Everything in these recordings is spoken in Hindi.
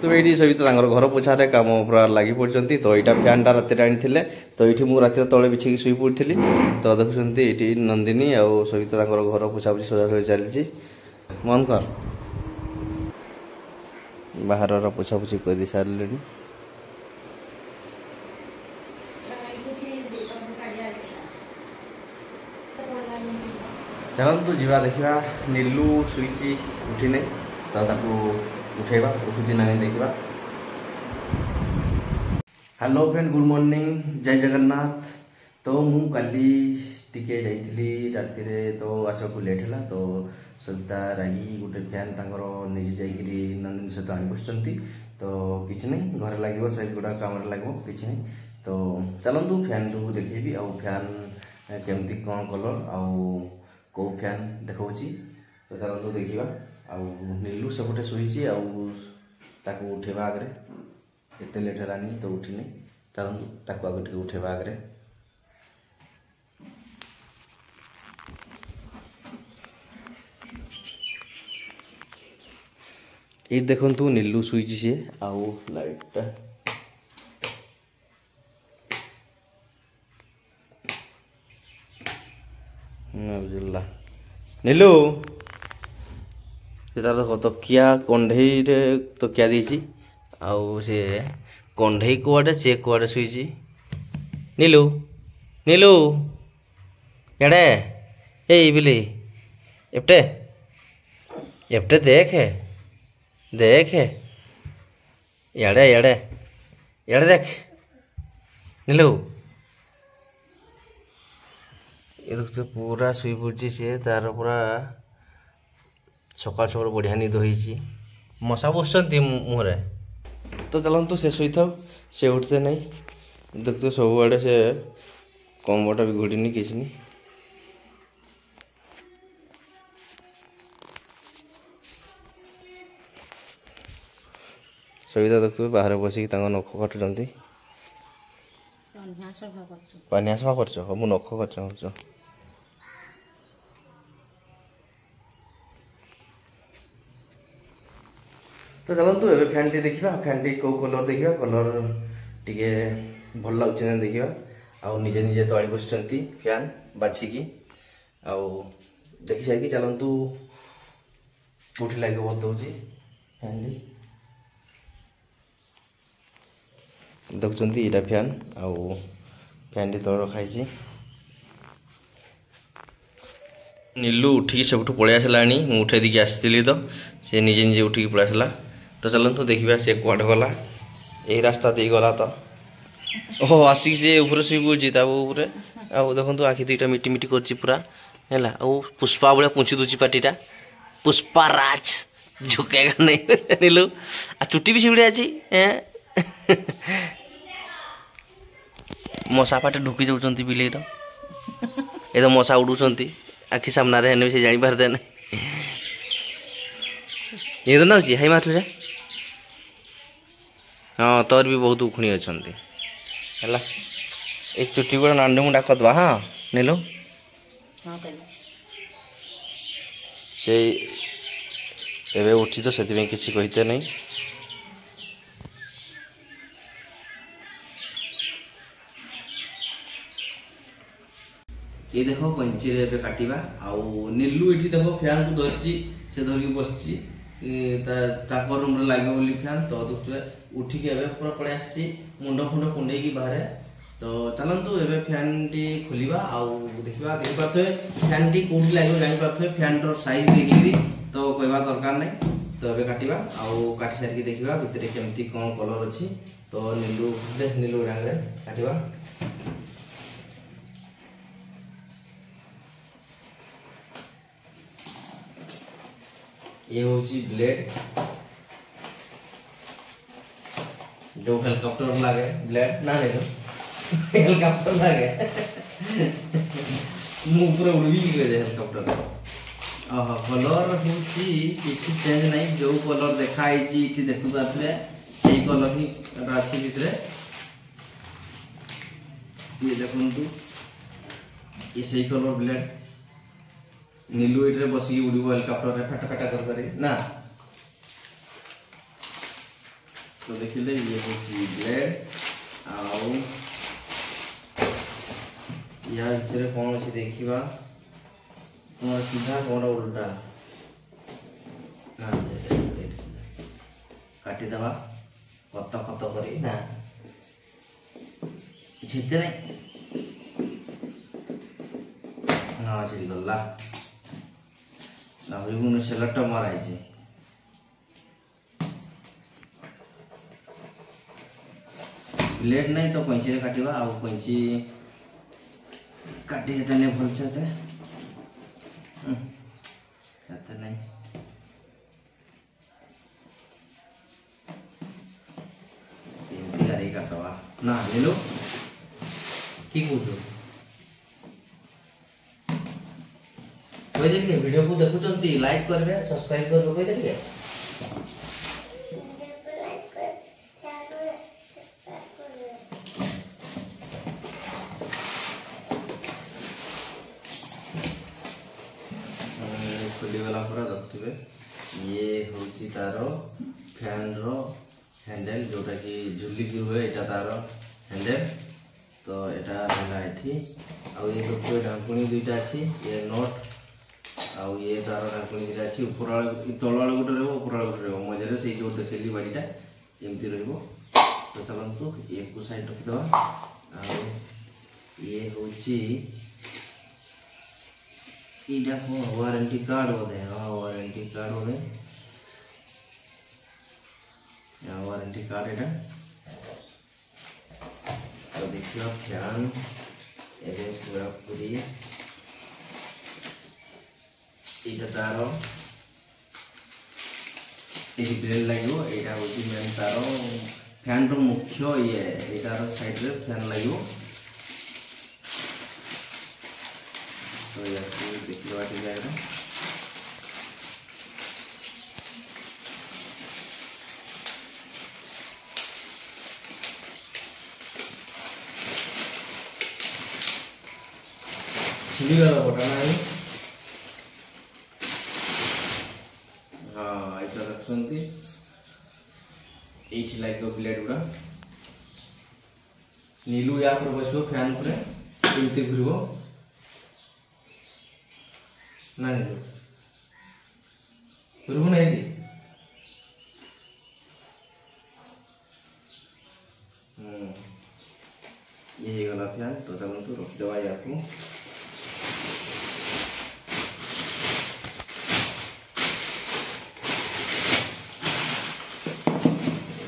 तो ये सहित घर पोछारे कम पूरा लगी पड़ती तो यहाँ फैनटा रात आनी तो ये मुझे रात तले बिछेक शुई पड़ी तो देखुं ये नंदिनी आउ सहित घर पोछापुछी सजासजी चली मन कर बाहर पोछापुछी कर सारे चलतु जीवा देखा नीलू शुई उठी नहीं तो उठेबा उठुची ना देखा। हेलो फ्रेंड गुड मॉर्निंग जय जगन्नाथ। तो मु काली टिके जाइथिली राति रे तो आसवा को लेट है तो सविता रागी गोटे फैन तांकर निजे जाइकरी नंदिनी सहित आनी बसचंती तो किछि नहीं घर लागो से गुडा काम लागो किछि नहीं तो चलंतु फैन टू देखिबी आ फैन केमती कोन कलर आ को फैन देखौची तो चलंतु देखिबा आ नीलू सेपटे शुई आउ उठेबा आगे एत लेट है तो उठिनी चलू आगे उठेबा आगे ये देखु नीलू शुई सी आउ लाइट बुझला नीलू तार देख तकिया कंढई तकिया दी आउ से कंढई कुआडे सी कुआडे शुई नीलू नीलू एड़े ए बिली एपटे एपटे देख देख एड़े एड़े एड़े देख नीलू ये देख पूरा शुई पड़ी सी तार पूरा सकाल सकाल बढ़िया निद होती मशा बसुँच मुहरे तो चलतु से शुई था से उठते नहीं देखते सब आड़े से कम्बरटा भी घोड़नी किसी नहीं सविता देखते बाहर बसिक नख काटुंट पानिया सफा कर मु नख काट तो चलतु ए फैन टी देखा फैन टी कौ कलर देखा कलर टी भल लगे देखा आउ निजे निजे तली बस फैन बाछिकी आउ देखी साइक चलतु कौटी लगे बतौची फैन टी देखुं यहाँ फैन आउ फैन टी तल रखाई नीलू उठिकी सब पलि आसला मुझे उठे दिखे आसती तो सी निजे निजे उठिकी पलि आसला तो चलतु देखा सी कुआडे गला यही रास्ता दे गला तो ओह आसिक सी ऊपर शुई पड़ी तापर आउ देखो आखि दुईटा मिटी मिटी कर पूरा है पुष्पा भाया पुंची दूची पार्टीटा पुष्पा राज झुकेगा नहीं नीलू आ चुटी भी सीढ़ी अच्छी मशा पाटे ढुकी जाऊँच बिलेर ये तो मशा उड़ुंट आखि सामने से जानी पारते ना ये तो ना हाई माथु जा हाँ तोर भी बहुत उखुणी अच्छा है ये चुटी गुड़ा नांडी मुंडा करदे हाँ नीलू से एवं उठी तो से किसी कहते नहीं ये देखो कंची रे काटिबा आउ नीलू ये देखो फैन को धरची से धरिक बसची रूम रे लगे बोली फैन तो देखते उठिकी पूरा पड़े आसी मुंड फुंड कुंडे बाहर तो चलतु ए फैन टी खोलिबा आउ देखा देख पारे फैन टी कौटी लगे जानी पारे फैन टर साइज देखिकी तो कहवा दरकार नहीं तो ए काटिबा आउ काटी सारिकी देखा भितर केमती कौन कलर अच्छी तो नीलू नीलू आगे काटिबा ये हूँ ब्लेड जो हेलीकॉप्टर लगे ब्लेड ना नहीं हेलीकॉप्टर लगे मुझे उड़ी हेलीकॉप्टर कलर हूँ किसी चेंज नहीं जो कलर देखाई देखु पारे से कलर ही अच्छी भितर ये देखु ये से कलर ब्लेड नीलू ये बसिक उड़ हेलीकॉप्टर फेटा फेटा कर ना तो देखिले ये होची ब्लेड आउ या भितर कौन अच्छी देखा कौन सीधा कौन उल्टा ना काटिदेवा कत कत कर झीते हाँ छीड़ी गला सेलट मराई ब्लेड नहीं तो कैंची रे काटिबा आ कैंची काटी हेते नहीं भल से हेते नहीं एमती गाड़ी काटवा ना नीलू की कहू कोई देखिए वीडियो को देखुचंती लाइक करबे सब्सक्राइब करबे कोई देखिए खुलीगला पूरा देखिए ये हूँ तार फैन रो हैंडल जोटा कि झुलिकी हुए यहाँ तार हैंडल तो यहाँ ये देखिए ढाकुणी दुईटा अच्छी ये नट आउ ये तार ढाकुणी दुईटा अच्छी ऊपर तल आड़े गोटे रहा ऊपर आड़े गोटे रहा मझे से जो देखिली बाड़ीटा एमती रही तो चलतु ये को साइड रखीदे ये हूँ इटा कौन वारंटी कार्ड बोधे हाँ वारंटी कार्ड बोधे वारंटी कार्ड एटा तो देखिए फैन एवं पूरा पूरी इटा तार ये ब्लेड लगे यहाँ हूँ मेन तार फैन रो मुख्य ये तार साइड रे फैन लगे तो देखा जाएगा छिड़ीगला बटा ना हाँ ये रखते ये लगे ब्लेड गुड़ा नीलू या बस फैन पर घूर नहीं फिर नहीं दी ये गला फैन तो चलते रख देवा या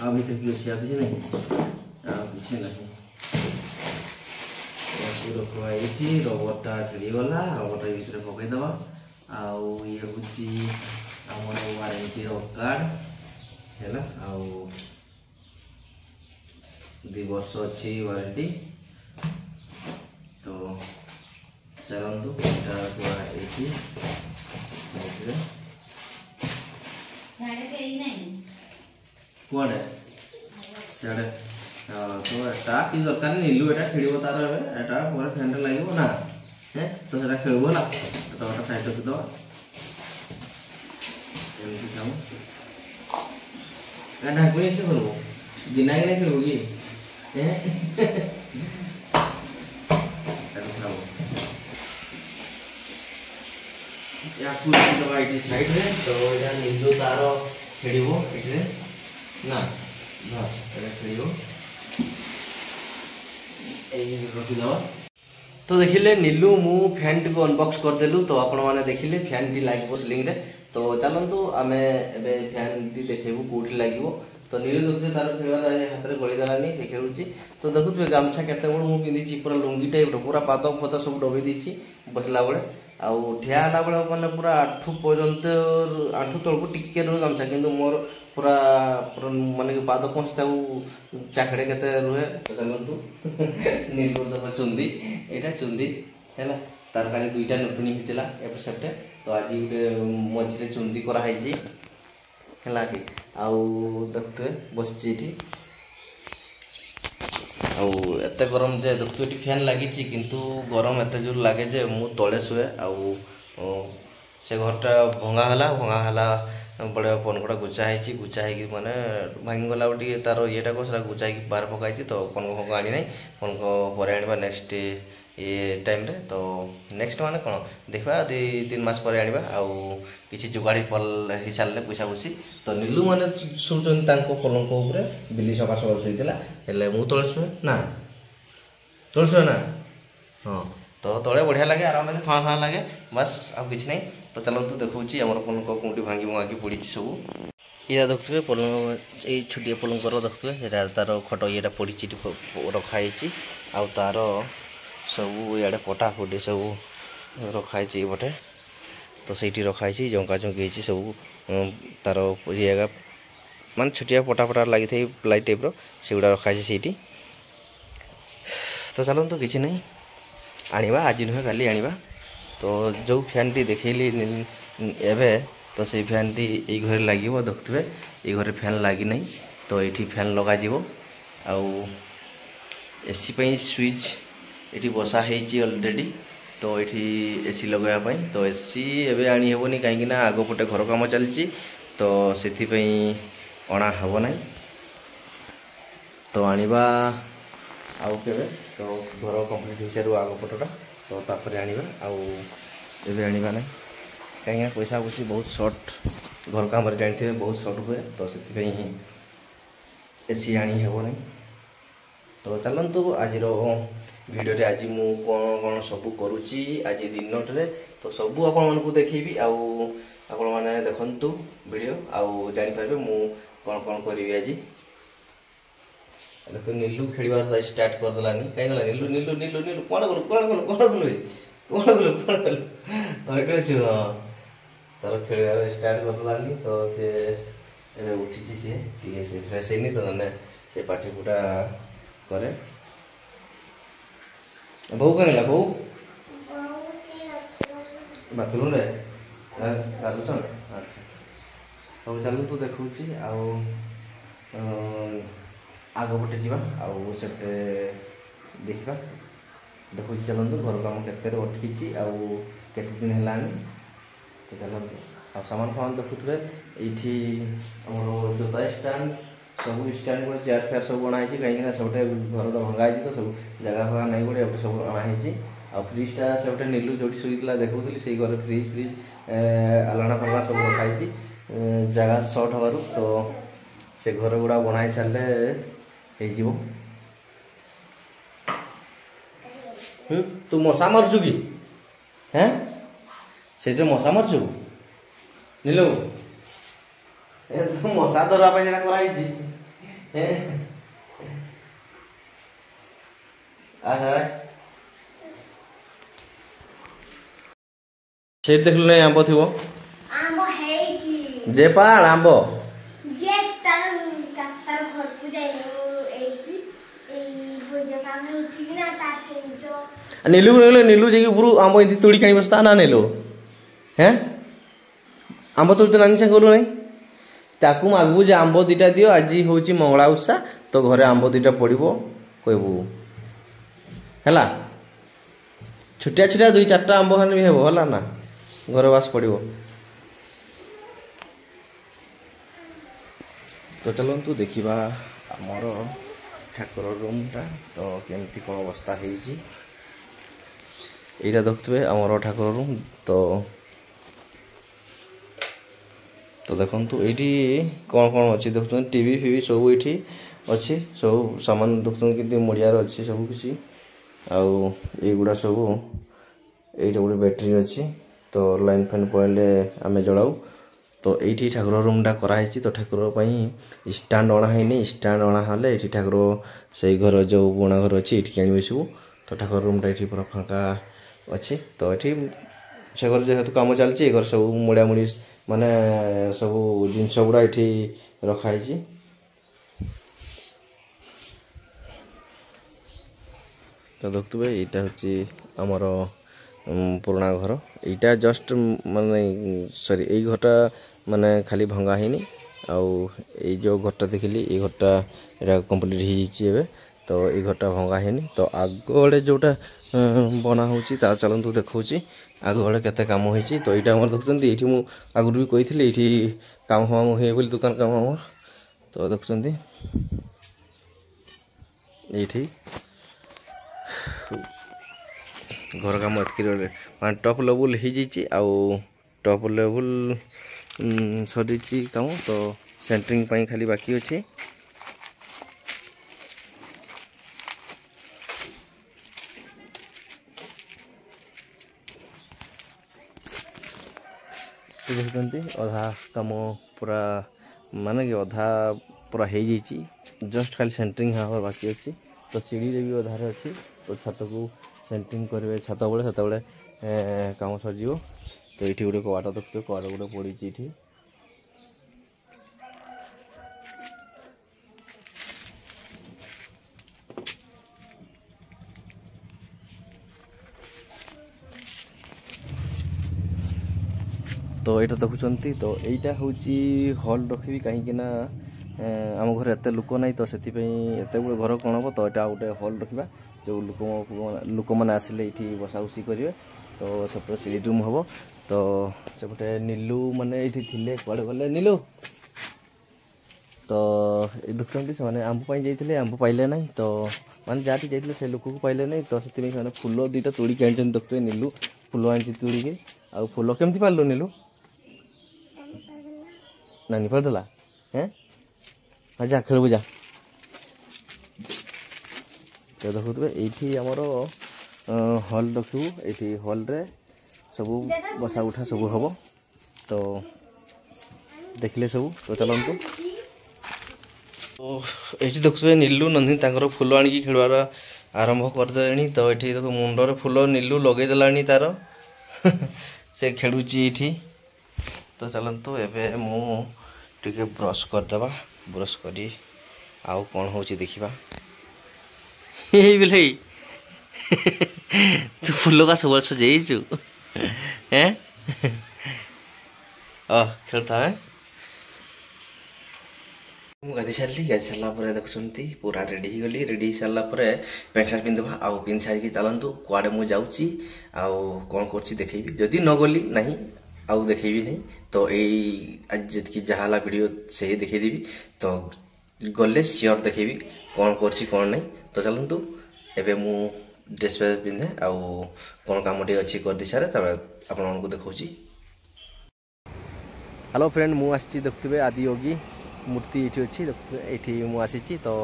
अभी तक पीछे नहीं पीछे नहीं रखी रबरटा छिड़ीगला रबरटा भितर पकईदबा आउ ये हूँ आम वारंटी कार्ड है आउ 2 वर्ष अच्छी वारंटी तो चलतु कौन साढ़े तो एटा कि दरकार नीलू एटा खेल तार एटा पर फैन लगे ना है तो सेटा खेल ना तो साइड रखीद ढाकुणी खेल बिना कि खेल कि या साइड रे तो यहाँ नीलू तार खेल ना खेल रखीद तो देखिले नीलू मु फैन टी को अनबॉक्स करदेलु तो आपण माने देखिले फैन टी लागिबो सिलिंग रे तो चलंतु आमे एबे फैन टी देखेबु कोठी लागिबो तो नीलू देखते तार खेलवार हाथ रे गଳି देलानी से खेलुची तो देखुतबे गामछा केते बड़ मु पिंदिची पूरा लुंगी टाइप रो पूरा पाद फता सब डबे दीची बसला बळे आउ ठिया हला बळे माने पूरा आठु पर्यंत आठु तळको टिके रो गामछा किंतु मोर पूरा माने पाद पहुंचता चाकड़े केते रुहे तो चलंतु नीलू दबा चुंदी एटा चुंदी हैला तार काली दुईटा नटुनी हितिला एपिसोड तो आज गोटे मझे चुंदी करा है कि आउ देखते बसची एत गरम जे देखते फैन लगी किंतु गरम एत जोर लगे जे मु तले शुए से घरटा भंगा हला बड़े पनकटा गुचा है गुचा है माने भांगीगला टे तार येटा को गुचा है बाहर पकाई तो पनक फनक आनी ना पनक पर आने नेक्स्ट ये टाइम रे तो नेक्स्ट माने कौन देखा 2-3 मास पर आने आउ किसी जुगाड़ी पल हो सारे पैसा पुसी तो नीलू मैंने शुणुन पलंक उपर बिल्ली सका सकाल शोला हेल्ले मु तले शुए ना तले शुए ना हाँ तो तले बढ़िया लगे आराम लगे थोड़ा थोड़ा लगे बस अब किसी नहीं तो चलते देखुची आम पलंक कौटी भांगी भंगाकी पड़ी सब ये देखुए पलंक ये छोटिया पलंकर देखुए से तार खट ये पड़ी रखाई आउ तार सब इे पटा फुटी सब रखाई पटे तो सही रखाई जंका जंकी सब तार ये मान छोटिया पटा पटा लगी थे प्लाई टाइप सेगुड़ा रखाई से तो चलते किसी नहीं आनिबा आज नुहे काली आनिबा तो जो फैन टी देखली एवं तो से फैन टी ये घर लगे देखुए ये घर फैन लगी नहीं तो ये फैन लग एसी पे स्विच ये बसा ऑलरेडी तो ये एसी लगाया तो एसी एवं आनी हेनी कहीं आगपटे घर काम चलती तो से अणा हेब ना तो आनिबा आउ केबे तो घर कंप्लीट हो सारू आगपटा तो तापर आनिबा आउ एबे आनिबा ना कहीं पैसा पुसी बहुत सर्ट घर काम जानते बहुत सर्ट हुए तो से एसी आनी हेब ना तो चलतु आज भिडियो आज मु कौन कौन सब करुच्ची आज दिन तो सब आपण को देखी आपण मैंने देखु वीडियो आउ जापर मु कौन कौन करी आज देखो नीलू खेल स्टार्ट करदेलानी कहीं गला नीलू नीलू नीलू नीलू कौन गलु कौन गलु कौन गलु कौन गलु कौन गलु तार खेल स्टार्ट करदेलानी तो सी उठी सी फ्रेश है तो ना से पाठी पुटा करे बहू कहीं बहू बाथरूम रे गाधुन अच्छा सब चलू तू देखुची आगपटे जावा आउ से देखा देखु चलते घर काम के अटकी आते दिन है तो चलते आ सामान फामान देखुए ये जोता स्टाण्ड सब स्टाण्ड गोटे चेयर फेयर सब अणाई कहीं सब घर भंगाई तो सब जगह फगा नहीं गोटे सब अणाई आ फ्रिजटा से गोटे नीलू जो शुईला देखुली से घर फ्रिज फ्रिज आलना फालना सब रखाई जगह सर्ट हबार तो से घर गुड़ा बनाई सारे हो तू मशा मारचु कि हैं से जो मशा मारचु नीलू तू मशा धरवा कराई से देखल नहीं आंब थी जे पाड़ आंब नीलू नीलू जी बुरु आंब इति तोड़ी कहीं बसता ना नीलू हैं आंब तोड़ी तो नानी से गलु नहीं ताकू मागबू जे आंब दीटा दियो आज हूँ मंगला उषा तो घरे आंब दीटा पड़ो कहबू है छुटिया छुटिया 2-4टा आंब खाने भी हेब है ना घर बास पड़ो तो चलतु देखा आमर ठाकुर रूमटा तो केमती कौन अवस्था है यहाँ देखुए आमर ठाकुर रूम तो देखु ये कौन कौन अच्छी देखुन टीवी फीवी सब ये अच्छी सब सामान देखुन कि मुड़ियार अच्छी सब किसी आउगुड़ा सब ये गोटे बैटेरी अच्छी तो लाइन फैन पड़े आम जलाऊ तो ये ठाकुर रूमटा कराई तो ठाकुर स्टाण्ड अणाई स्टाण्ड अणाले ये ठाकुर से घर जो बुणा घर अच्छी ये आने बसबू तो ठाकुर रूमटा ये पूरा फाँका अच्छी तो ये से घर जेहेतु कम चलती घर सब मुड़ा मुड़ी माने सब जिनस गुड़ा ये रखाई तो देखुए यहाँ हूँ आमर पुराना घर यहाँ जस्ट माने सॉरी ये घरटा माने खाली भंगा है आई जो घरटा देखिली ये घरटा यहाँ कम्प्लीट हो तो ये घरटा भंगा है तो आग आड़े जोटा बना हो चलतु देखा आग बड़े केते काम होइछि तो एटा हमर देखछन्ती एठी मु आगुर भी कहिथिले एठी काम हम होय बोली दुकान काम हमर तो देखछन्ती एठी घर काम एतकी मान टॉप लेवल हो जाइए आउ टॉप लेवल सरी काम तो सेंटरिंग पाई खाली बाकी अच्छे देखते अधा काम पूरा माने कि अधा पूरा हो जाइए जस्ट खाली सेंटरिंग हाँ बाकी अच्छी तो सीढ़ी भी अधारे अच्छी तो छत को सेंटरिंग करेंगे छत बेले से काम सर तो ये गोटे कवाट देखते कवाट गोटे पड़ी ये तो यहाँ देखुं तो यहीटा हूँ हल रखी कहीं आम घर एत लोक ना तो से एत गुड़े घर कौन हम तो यहाँ गोटे हल रखा जो लोक मैंने आसिले ये बसा बसी करेंगे तो सेपटे सीढ़ी रूम हम तो सेपटे नीलू मैंने ये थे कड़े गले नीलू तो ये देखते से मैंने आंब जाते आंब पाइले ना तो मैंने जहाँ जाते से लोक को पाइले ना तो से फूल दुईटा तोड़िक आनी देखते नीलू फूल आनी तोड़िकी आ फूल केमती पार्लु नीलू नानी पड़देला हैं हाँ जा खेल जा तो देखुए ये आमर हल रखू ये हल रे सब बसा उठा सब हम तो देखले सब तो चलतु तो ये देखुए नीलू नंदी फूल आनिक खेलवार आरंभ करदे तो ये देख मुंडर फूल नीलू लगेदेला तार से खेलुची ये तो चलतु एवं मुझे ब्रश करदे ब्रश करी आउ कौन हो देखा बिल तू फूल का सब सजेचु हैं खेलता है गाधी सारे गाधी सारापर देखुं पूरा रेडी गली रेडी सारापर पैंट सार्ट पिंधवा आउ पिंध सारिकी चलतु कुआडे मुझे जाऊँगी आउ कौन कर देखेबी जदि न गली ना आउ देखेबी नहीं तो आज जी जहाँ वीडियो से ही देखेदेवी तो गले सियोर देखेबी कौन कर कौन नहीं तो चलतु एवं मु ड्रेस पिंधे आउ कौन कम टे अच्छी कर दी सारे आपण देखा हेलो फ्रेंड मुझे देखुए आदि योगी मूर्ति ये अच्छी देखुए ये मुझे तो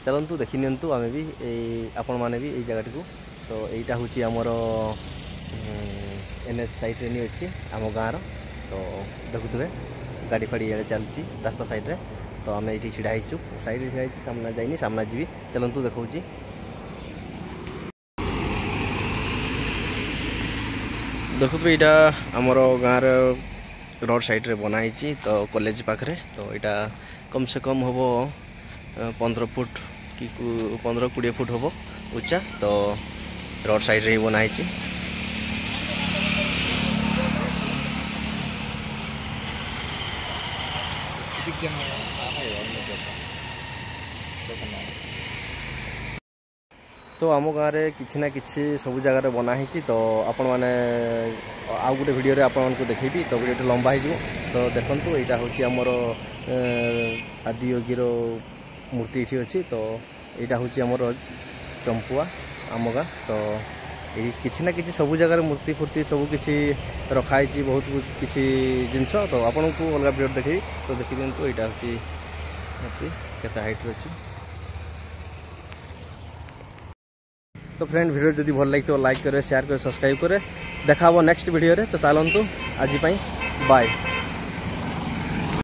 चलतु देखी नियंतु आमे भी आपण मैंने भी ये जगह को तो यहाँ हूँ आमर एनएच साइड रे नहीं अच्छी आम गाँव तो देखुए गाड़ी फाड़ी ये चलती रास्ता साइड रे तो आम ये छिड़ा होचु साइड छिड़ा सामना जाइनी सामना जी चलतु देखा देखुए यहाँ आमर गाँव रोड साइड रे बनाई तो कॉलेज पाखे तो यहाँ कम से कम हम 15 फुट कि 15-20 फुट हम उच्चा तो रोड साइड रे बनाई तो आम गाँव में किसी ना कि सब जगह बनाई तो आपण मैंने आउ गोटे वीडियो रे आपण को देखेबी तो वीडियो लंबा हो तो देखंतु यहाँ हूँ आमर आदि योगी मूर्ति ये अच्छी तो यहाँ हूँ आमर चंपुआ आम गाँ तो ये किसी ना कि सब जगह मूर्ति फूर्ति सब किसी रखाई बहुत किसी जिनस तो आपन को अलग वीडियो देखी तो देखी दिंतु यहाँ हूँ मूर्ति केते हाइट अच्छी तो फ्रेंड वीडियो जदि भल लगे तो लाइक करे शेयर करे सब्सक्राइब करे देखा नेक्स्ट वीडियो रे तो चलतु आज बाय।